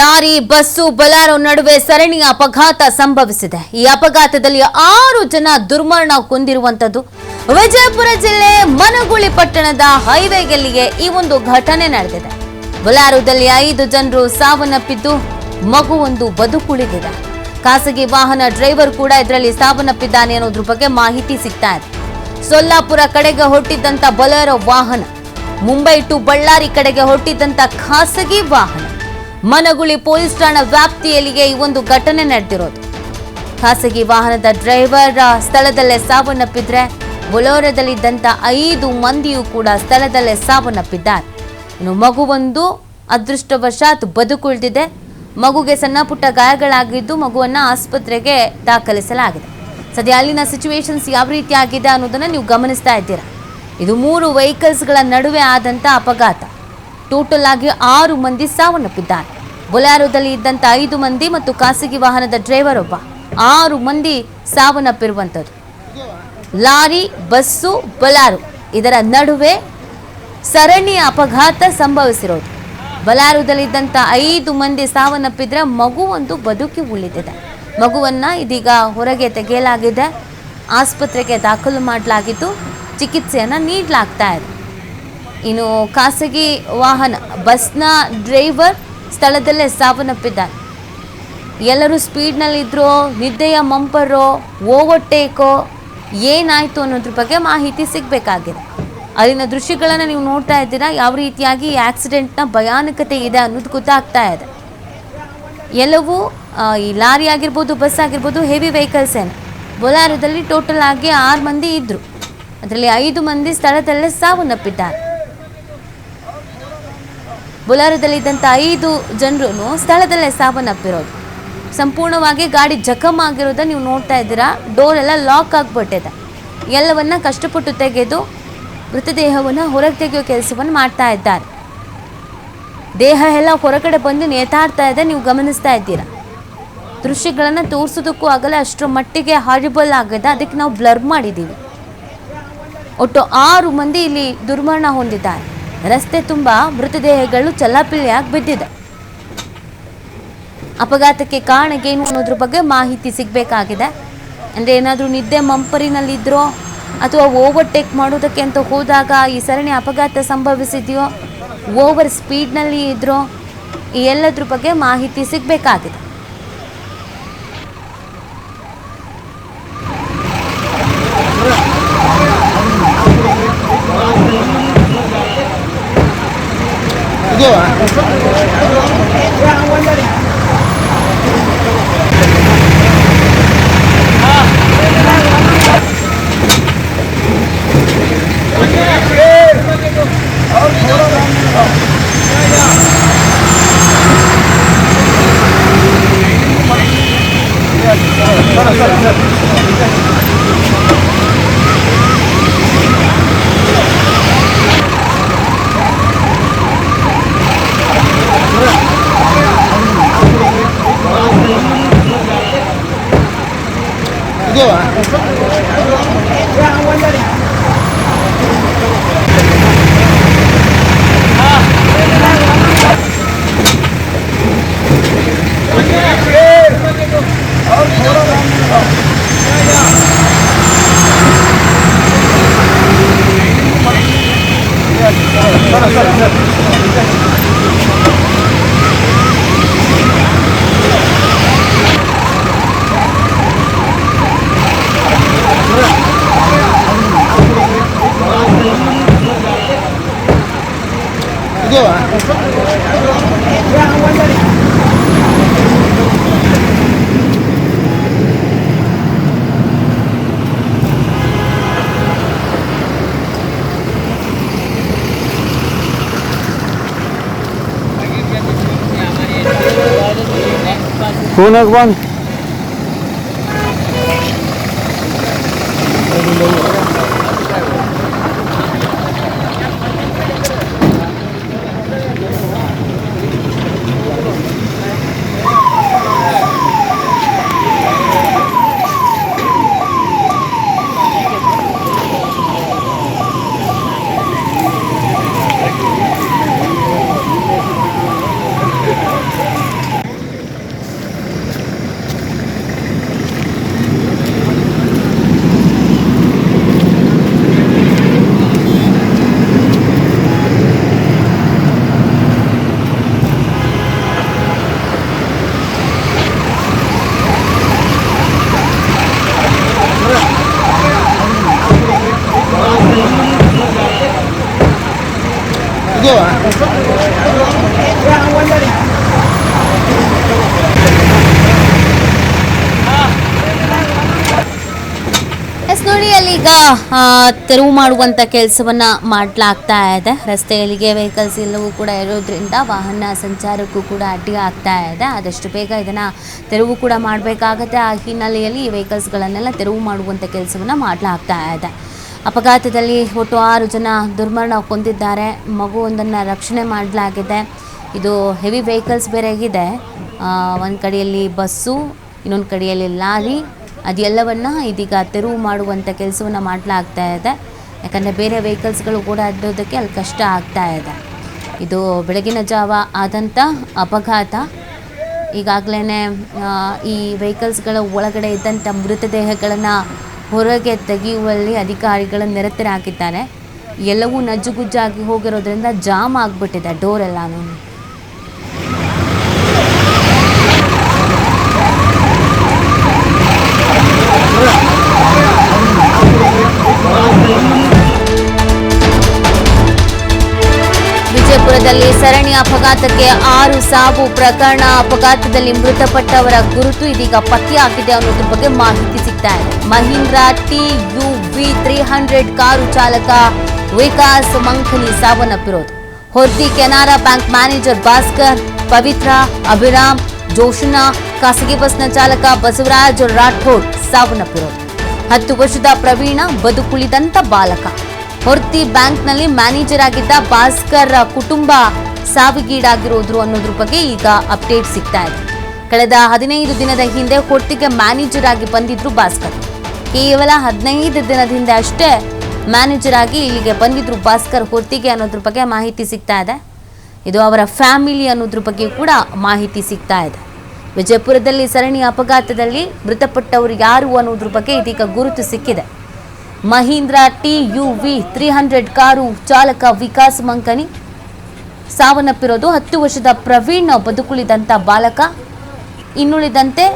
Lorry bus Bolero ನಡುವೆ ಸರಣಿ ಅಪಘಾತ ಸಂಭವಿಸಿದೆ. ಈ ಅಪಘಾತದಲ್ಲಿ 6 ಜನ ದುರ್ಮರಣ ಹೊಂದಿರುವಂತದ್ದು. ವಿಜಯಪುರ ಜಿಲ್ಲೆ ಮನಗುಳಿ ಪಟ್ಟಣದ ಹೈವೇಗಲ್ಲಿಯೇ ಈ ಒಂದು ಘಟನೆ ನಡೆದಿದೆ. ಬೊಲೆರೋದಲ್ಲಿ 5 ಜನರು ಸಾವನ್ನಪ್ಪಿದ್ದು, ಮಗುವೊಂದು ಬದುಕುಳಿದಿದೆ. ಖಾಸಗಿ ವಾಹನ ಡ್ರೈವರ್ ಕೂಡ ಇದರಲ್ಲಿ ಸಾವನ್ನಪ್ಪಿದ್ದಾನೆ ಅನ್ನೋದ್ರ ಬಗ್ಗೆ ಮಾಹಿತಿ ಸಿಗ್ತಾ ಇದೆ. ಸೊಲ್ಲಾಪುರ ಕಡೆಗೆ ಹೊರಟಿದ್ದಂತ ಬೊಲೆರೋ ವಾಹನ, ಮುಂಬೈ ಟು ಬಳ್ಳಾರಿ ಕಡೆಗೆ ಹೊರಟಿದ್ದಂತ ಖಾಸಗಿ ವಾಹನ, ಮನಗುಳಿ ಪೊಲೀಸ್ ಠಾಣಾ ವ್ಯಾಪ್ತಿಯಲ್ಲಿಯೇ ಈ ಒಂದು ಘಟನೆ ನಡೆದಿರೋದು. ಖಾಸಗಿ ವಾಹನದ ಡ್ರೈವರ್ ಸ್ಥಳದಲ್ಲೇ ಸಾವನ್ನಪ್ಪಿದ್ರೆ, ಬೊಲೆರೋದಲ್ಲಿದ್ದಂತ 5 ಮಂದಿಯೂ ಕೂಡ ಸ್ಥಳದಲ್ಲೇ ಸಾವನ್ನಪ್ಪಿದ್ದಾರೆ. ಇನ್ನು ಮಗುವೊಂದು ಅದೃಷ್ಟವಶಾತ್ ಬದುಕುಳಿದಿದೆ. ಮಗುಗೆ ಸಣ್ಣ ಪುಟ್ಟ ಗಾಯಗಳಾಗಿದ್ದು, ಮಗುವನ್ನ ಆಸ್ಪತ್ರೆಗೆ ದಾಖಲಿಸಲಾಗಿದೆ. ಸದ್ಯ ಅಲ್ಲಿನ ಸಿಚುವೇಶನ್ಸ್ ಯಾವ ರೀತಿ ಆಗಿದೆ ಅನ್ನೋದನ್ನ ನೀವು ಗಮನಿಸ್ತಾ ಇದ್ದೀರಾ. ಇದು 3 ವೆಹಿಕಲ್ಸ್ಗಳ ನಡುವೆ ಆದಂತ ಅಪಘಾತ. ಟೋಟಲ್ ಆಗಿ 6 ಮಂದಿ ಸಾವನ್ನಪ್ಪಿದ್ದಾರೆ. ಬೊಲೆರೋದಲ್ಲಿ ಇದ್ದಂತ 5 ಮಂದಿ ಮತ್ತು ಖಾಸಗಿ ವಾಹನದ ಡ್ರೈವರ್ ಒಬ್ಬ, 6 ಮಂದಿ ಸಾವನ್ನಪ್ಪಿರುವಂಥದ್ದು. ಲಾರಿ, ಬಸ್ಸು, ಬೊಲೆರೋ ಇದರ ನಡುವೆ ಸರಣಿ ಅಪಘಾತ ಸಂಭವಿಸಿರೋದು. ಬೊಲೆರೋದಲ್ಲಿದ್ದಂತ 5 ಮಂದಿ ಸಾವನ್ನಪ್ಪಿದ್ರೆ, ಮಗು ಒಂದು ಬದುಕಿ ಉಳಿದಿದೆ. ಮಗುವನ್ನ ಇದೀಗ ಹೊರಗೆ ತೆಗೆಯಲಾಗಿದೆ. ಆಸ್ಪತ್ರೆಗೆ ದಾಖಲು ಮಾಡಲಾಗಿದ್ದು, ಚಿಕಿತ್ಸೆಯನ್ನ ನೀಡಲಾಗ್ತಾ ಇದೆ. ಇನ್ನು ಖಾಸಗಿ ವಾಹನ ಬಸ್ನ ಡ್ರೈವರ್ ಸ್ಥಳದಲ್ಲೇ ಸಾವನ್ನಪ್ಪಿದ್ದಾರೆ. ಎಲ್ಲರೂ ಸ್ಪೀಡ್ನಲ್ಲಿದ್ರೋ, ನಿದ್ದೆಯ ಮಂಪರೋ, ಓವರ್ಟೇಕೋ, ಏನಾಯ್ತು ಅನ್ನೋದ್ರ ಬಗ್ಗೆ ಮಾಹಿತಿ ಸಿಗಬೇಕಾಗಿದೆ. ಅಲ್ಲಿನ ದೃಶ್ಯಗಳನ್ನು ನೀವು ನೋಡ್ತಾ ಇದ್ದೀರಾ. ಯಾವ ರೀತಿಯಾಗಿ ಈ ಆಕ್ಸಿಡೆಂಟ್ನ ಭಯಾನಕತೆ ಇದೆ ಅನ್ನೋದು ಗೊತ್ತಾಗ್ತಾ ಇದೆ. ಎಲ್ಲವೂ ಈ ಲಾರಿ ಆಗಿರ್ಬೋದು, ಬಸ್ ಆಗಿರ್ಬೋದು, ಹೆವಿ ವೆಹಿಕಲ್ಸ್ ಏನು. ಬೊಲೆರೋದಲ್ಲಿ ಟೋಟಲ್ ಆಗಿ 6 ಮಂದಿ ಇದ್ರು. ಅದರಲ್ಲಿ 5 ಮಂದಿ ಸ್ಥಳದಲ್ಲೇ ಸಾವನ್ನಪ್ಪಿದ್ದಾರೆ. ಬೊಲೆರೋದಲ್ಲಿದ್ದಂಥ 5 ಜನರು ಸ್ಥಳದಲ್ಲೇ ಸಾವನ್ನಪ್ಪಿರೋದು. ಸಂಪೂರ್ಣವಾಗಿ ಗಾಡಿ ಜಖಮ್ ಆಗಿರೋದನ್ನ ನೀವು ನೋಡ್ತಾ ಇದ್ದೀರಾ. ಡೋರ್ ಎಲ್ಲ ಲಾಕ್ ಆಗಿಬಿಟ್ಟಿದೆ. ಎಲ್ಲವನ್ನ ಕಷ್ಟಪಟ್ಟು ತೆಗೆದು ಮೃತದೇಹವನ್ನು ಹೊರಗೆ ತೆಗೆಯೋ ಕೆಲಸವನ್ನು ಮಾಡ್ತಾ ಇದ್ದಾರೆ. ದೇಹ ಎಲ್ಲ ಹೊರಗಡೆ ಬಂದು ನೇತಾಡ್ತಾ ಇದೆ. ನೀವು ಗಮನಿಸ್ತಾ ಇದ್ದೀರಾ. ದೃಶ್ಯಗಳನ್ನು ತೋರಿಸೋದಕ್ಕೂ ಆಗಲ್ಲ, ಅಷ್ಟರ ಮಟ್ಟಿಗೆ ಹಾರಿಬಲ್ ಆಗಿದೆ. ಅದಕ್ಕೆ ನಾವು ಬ್ಲರ್ ಮಾಡಿದ್ದೀವಿ. ಒಟ್ಟು 6 ಮಂದಿ ಇಲ್ಲಿ ದುರ್ಮರಣ ಹೊಂದಿದ್ದಾರೆ. ರಸ್ತೆ ತುಂಬ ಮೃತದೇಹಗಳು ಚಲ್ಲಾಪಿಲ್ಲಿಯಾಗಿ ಬಿದ್ದಿದೆ. ಅಪಘಾತಕ್ಕೆ ಕಾರಣ ಏನು ಅನ್ನೋದ್ರ ಬಗ್ಗೆ ಮಾಹಿತಿ ಸಿಗಬೇಕಾಗಿದೆ. ಅಂದರೆ ಏನಾದರೂ ನಿದ್ದೆ ಮಂಪರಿನಲ್ಲಿದ್ದರೋ ಅಥವಾ ಓವರ್ಟೇಕ್ ಮಾಡೋದಕ್ಕೆ ಅಂತ ಹೋದಾಗ ಈ ಸರಣಿ ಅಪಘಾತ ಸಂಭವಿಸಿದೆಯೋ, ಓವರ್ ಸ್ಪೀಡ್ನಲ್ಲಿ ಇದ್ರೋ, ಈ ಎಲ್ಲದ್ರ ಬಗ್ಗೆ ಮಾಹಿತಿ ಸಿಗಬೇಕಾಗಿದೆ. कौन अखबार ತೆರವು ಮಾಡುವಂಥ ಕೆಲಸವನ್ನು ಮಾಡಲಾಗ್ತಾ ಇದೆ. ರಸ್ತೆಗಳಿಗೆ ವೆಹಿಕಲ್ಸ್ ಎಲ್ಲವೂ ಕೂಡ ಇರೋದ್ರಿಂದ ವಾಹನ ಸಂಚಾರಕ್ಕೂ ಕೂಡ ಅಡ್ಡಿ ಆಗ್ತಾ ಇದೆ. ಆದಷ್ಟು ಬೇಗ ಇದನ್ನು ತೆರವು ಕೂಡ ಮಾಡಬೇಕಾಗತ್ತೆ. ಆ ಹಿನ್ನೆಲೆಯಲ್ಲಿ ಈ ವೆಹಿಕಲ್ಸ್ಗಳನ್ನೆಲ್ಲ ತೆರವು ಮಾಡುವಂಥ ಕೆಲಸವನ್ನು ಮಾಡಲಾಗ್ತಾ ಇದೆ. ಅಪಘಾತದಲ್ಲಿ ಒಟ್ಟು 6 ಜನ ದುರ್ಮರಣ ಹೊಂದಿದ್ದಾರೆ. ಮಗುವೊಂದನ್ನು ರಕ್ಷಣೆ ಮಾಡಲಾಗಿದೆ. ಇದು ಹೆವಿ ವೆಹಿಕಲ್ಸ್ ಬೇರೆ ಇದೆ. ಒಂದು ಕಡೆಯಲ್ಲಿ ಬಸ್ಸು, ಇನ್ನೊಂದು ಕಡೆಯಲ್ಲಿ ಲಾರಿ, ಅದೆಲ್ಲವನ್ನು ಇದೀಗ ತೆರವು ಮಾಡುವಂಥ ಕೆಲಸವನ್ನು ಮಾಡಲಾಗ್ತಾ ಇದೆ. ಯಾಕಂದರೆ ಬೇರೆ ವೆಹಿಕಲ್ಸ್ಗಳು ಕೂಡ ಅಡ್ಡೋದಕ್ಕೆ ಅಲ್ಲಿ ಕಷ್ಟ ಆಗ್ತಾ ಇದೆ. ಇದು ಬೆಳಗಿನ ಜಾವ ಆದಂಥ ಅಪಘಾತ. ಈಗಾಗಲೇ ಈ ವೆಹಿಕಲ್ಸ್ಗಳ ಒಳಗಡೆ ಇದ್ದಂಥ ಮೃತದೇಹಗಳನ್ನು ಹೊರಗೆ ತೆಗೆಯುವಲ್ಲಿ ಅಧಿಕಾರಿಗಳು ನಿರತರಾಗಿದ್ದಾರೆ. ಎಲ್ಲವೂ ನಜ್ಜುಗುಜ್ಜಾಗಿ ಹೋಗಿರೋದ್ರಿಂದ ಜಾಮ್ ಆಗಿಬಿಟ್ಟಿದೆ ಡೋರ್ ಎಲ್ಲನೂ. ವಿಜಯಪುರದಲ್ಲಿ ಸರಣಿ ಅಪಘಾತಕ್ಕೆ 6 ಸಾವು ಪ್ರಕರಣ. ಅಪಘಾತದಲ್ಲಿ ಮೃತಪಟ್ಟವರ ಗುರುತು ಇದೀಗ ಪತ್ತೆಯಾಗಿದೆ ಅನ್ನೋದ್ರ ಬಗ್ಗೆ ಮಾಹಿತಿ ಸಿಗ್ತಾ ಇದೆ. ಮಹೀಂದ್ರಾ TUV 300 ಕಾರು ಚಾಲಕ ವಿಕಾಸ್ ಮಂಖನಿ ಸಾವನ್ನಪ್ಪಿರೋದು. ಹೊರ್ತಿ ಕೆನರಾ ಬ್ಯಾಂಕ್ ಮ್ಯಾನೇಜರ್ ಭಾಸ್ಕರ್, ಪವಿತ್ರ, ಅಭಿರಾಮ್, ಜೋಶನಾ, ಖಾಸಗಿ ಬಸ್ನ ಚಾಲಕ ಬಸವರಾಜ್ ರಾಠೋಡ್ ಸಾವನ್ನಪ್ಪಿರೋದು. 10 ವರ್ಷದ ಪ್ರವೀಣ ಬದುಕುಳಿದಂತ ಬಾಲಕ. ಹೊರ್ತಿ ಬ್ಯಾಂಕ್ನಲ್ಲಿ ಮ್ಯಾನೇಜರ್ ಆಗಿದ್ದ ಭಾಸ್ಕರ್ ಕುಟುಂಬ ಸಾವಿಗೀಡಾಗಿರೋದ್ರು ಅನ್ನೋದ್ರ ಬಗ್ಗೆ ಈಗ ಅಪ್ಡೇಟ್ ಸಿಗ್ತಾ ಇದೆ. ಕಳೆದ 15 ದಿನದ ಹಿಂದೆ ಹೊರ್ತಿಗೆ ಮ್ಯಾನೇಜರ್ ಆಗಿ ಬಂದಿದ್ರು ಭಾಸ್ಕರ್. ಕೇವಲ 15 ದಿನದ ಹಿಂದೆ ಅಷ್ಟೇ ಮ್ಯಾನೇಜರ್ ಆಗಿ ಇಲ್ಲಿಗೆ ಬಂದಿದ್ರು ಭಾಸ್ಕರ್ ಹೊರ್ತಿಗೆ ಅನ್ನೋದ್ರ ಬಗ್ಗೆ ಮಾಹಿತಿ ಸಿಗ್ತಾ ಇದೆ. ಇದು ಅವರ ಫ್ಯಾಮಿಲಿ ಅನ್ನೋದ್ರ ಬಗ್ಗೆ ಕೂಡ ಮಾಹಿತಿ ಸಿಗ್ತಾ ಇದೆ. ವಿಜಯಪುರದಲ್ಲಿ ಸರಣಿ ಅಪಘಾತದಲ್ಲಿ ಮೃತಪಟ್ಟವರು ಯಾರು ಅನ್ನೋದ್ರ ಬಗ್ಗೆ ಇದೀಗ ಗುರುತು ಸಿಕ್ಕಿದೆ. ಮಹೀಂದ್ರಾ TUV 300 ಕಾರು ಚಾಲಕ ವಿಕಾಸ್ ಮಂಕನಿ ಸಾವನ್ನಪ್ಪಿರೋದು. 10 ವರ್ಷದ ಪ್ರವೀಣ್ ಬದುಕುಳಿದಂಥ ಬಾಲಕ. ಇನ್ನುಳಿದಂತೆ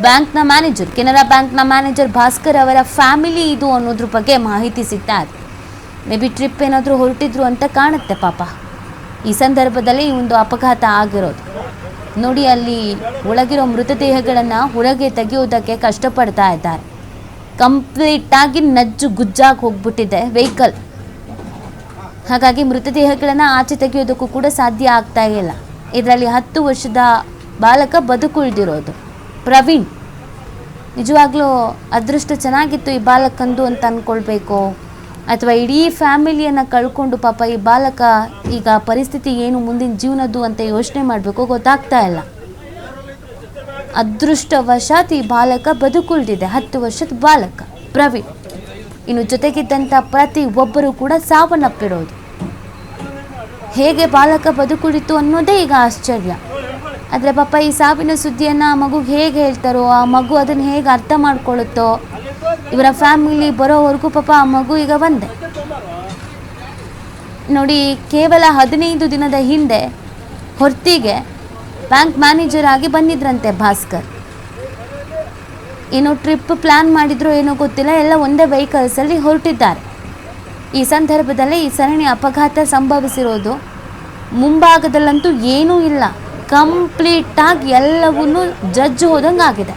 ಬ್ಯಾಂಕ್ನ ಮ್ಯಾನೇಜರ್, ಕೆನರಾ ಬ್ಯಾಂಕ್ನ ಮ್ಯಾನೇಜರ್ ಭಾಸ್ಕರ್ ಅವರ ಫ್ಯಾಮಿಲಿ ಇದು ಅನ್ನೋದ್ರ ಬಗ್ಗೆ ಮಾಹಿತಿ ಸಿಗ್ತಾ ಇದೆ. ಮೇ ಬಿ ಟ್ರಿಪ್ ಏನಾದರೂ ಹೊರಟಿದ್ರು ಅಂತ ಕಾಣುತ್ತೆ ಪಾಪ. ಈ ಸಂದರ್ಭದಲ್ಲಿ ಈ ಒಂದು ಅಪಘಾತ ಆಗಿರೋದು ನೋಡಿ. ಅಲ್ಲಿ ಒಳಗಿರೋ ಮೃತದೇಹಗಳನ್ನು ಹೊರಗೆ ತೆಗೆಯೋದಕ್ಕೆ ಕಷ್ಟಪಡ್ತಾ ಇದ್ದಾರೆ. ಕಂಪ್ಲೀಟಾಗಿ ನಜ್ಜು ಗುಜ್ಜಾಗಿ ಹೋಗ್ಬಿಟ್ಟಿದೆ ವೆಹಿಕಲ್. ಹಾಗಾಗಿ ಮೃತದೇಹಗಳನ್ನು ಆಚೆ ತೆಗೆಯೋದಕ್ಕೂ ಕೂಡ ಸಾಧ್ಯ ಆಗ್ತಾ ಇಲ್ಲ. ಇದರಲ್ಲಿ 10 ವರ್ಷದ ಬಾಲಕ ಬದುಕುಳಿದಿರೋದು ಪ್ರವೀಣ್. ನಿಜವಾಗ್ಲೂ ಅದೃಷ್ಟ ಚೆನ್ನಾಗಿತ್ತು ಈ ಬಾಲಕಂದು ಅಂತ ಅಂದ್ಕೊಳ್ಬೇಕು, ಅಥವಾ ಇಡೀ ಫ್ಯಾಮಿಲಿಯನ್ನು ಕಳ್ಕೊಂಡು ಪಾಪ ಈ ಬಾಲಕ ಈಗ ಪರಿಸ್ಥಿತಿ ಏನು ಮುಂದಿನ ಜೀವನದ್ದು ಅಂತ ಯೋಚನೆ ಮಾಡಬೇಕು, ಗೊತ್ತಾಗ್ತಾ ಇಲ್ಲ. ಅದೃಷ್ಟವಶಾತ್ ಈ ಬಾಲಕ ಬದುಕುಳಿದಿದೆ. 10 ವರ್ಷದ ಬಾಲಕ ಪ್ರವೀಣ್. ಇನ್ನು ಜೊತೆಗಿದ್ದಂಥ ಪ್ರತಿ ಒಬ್ಬರು ಕೂಡ ಸಾವನ್ನಪ್ಪಿರೋದು. ಹೇಗೆ ಬಾಲಕ ಬದುಕುಳಿತು ಅನ್ನೋದೇ ಈಗ ಆಶ್ಚರ್ಯ. ಆದರೆ ಪಾಪ ಈ ಸಾವಿನ ಸುದ್ದಿಯನ್ನು ಆ ಮಗುಗೆ ಹೇಗೆ ಹೇಳ್ತಾರೋ, ಆ ಮಗು ಅದನ್ನು ಹೇಗೆ ಅರ್ಥ ಮಾಡ್ಕೊಳ್ಳುತ್ತೋ, ಇವರ ಫ್ಯಾಮಿಲಿ ಬರೋವರೆಗೂ ಪಾಪ ಆ ಮಗು ಈಗ ಒಂದೇ ನೋಡಿ. ಕೇವಲ 15 ದಿನದ ಹಿಂದೆ ಹೊರ್ತಿಗೆ ಬ್ಯಾಂಕ್ ಮ್ಯಾನೇಜರ್ ಆಗಿ ಬಂದಿದ್ರಂತೆ ಭಾಸ್ಕರ್. ಏನೋ ಟ್ರಿಪ್ ಪ್ಲ್ಯಾನ್ ಮಾಡಿದ್ರು ಏನೋ ಗೊತ್ತಿಲ್ಲ, ಎಲ್ಲ ಒಂದೇ ವೆಹಿಕಲ್ಸಲ್ಲಿ ಹೊರಟಿದ್ದಾರೆ. ಈ ಸಂದರ್ಭದಲ್ಲೇ ಈ ಸರಣಿ ಅಪಘಾತ ಸಂಭವಿಸಿರೋದು. ಮುಂಭಾಗದಲ್ಲಂತೂ ಏನೂ ಇಲ್ಲ, ಕಂಪ್ಲೀಟಾಗಿ ಎಲ್ಲವನ್ನೂ ಜಜ್ಜು ಹೋದಂಗೆ ಆಗಿದೆ.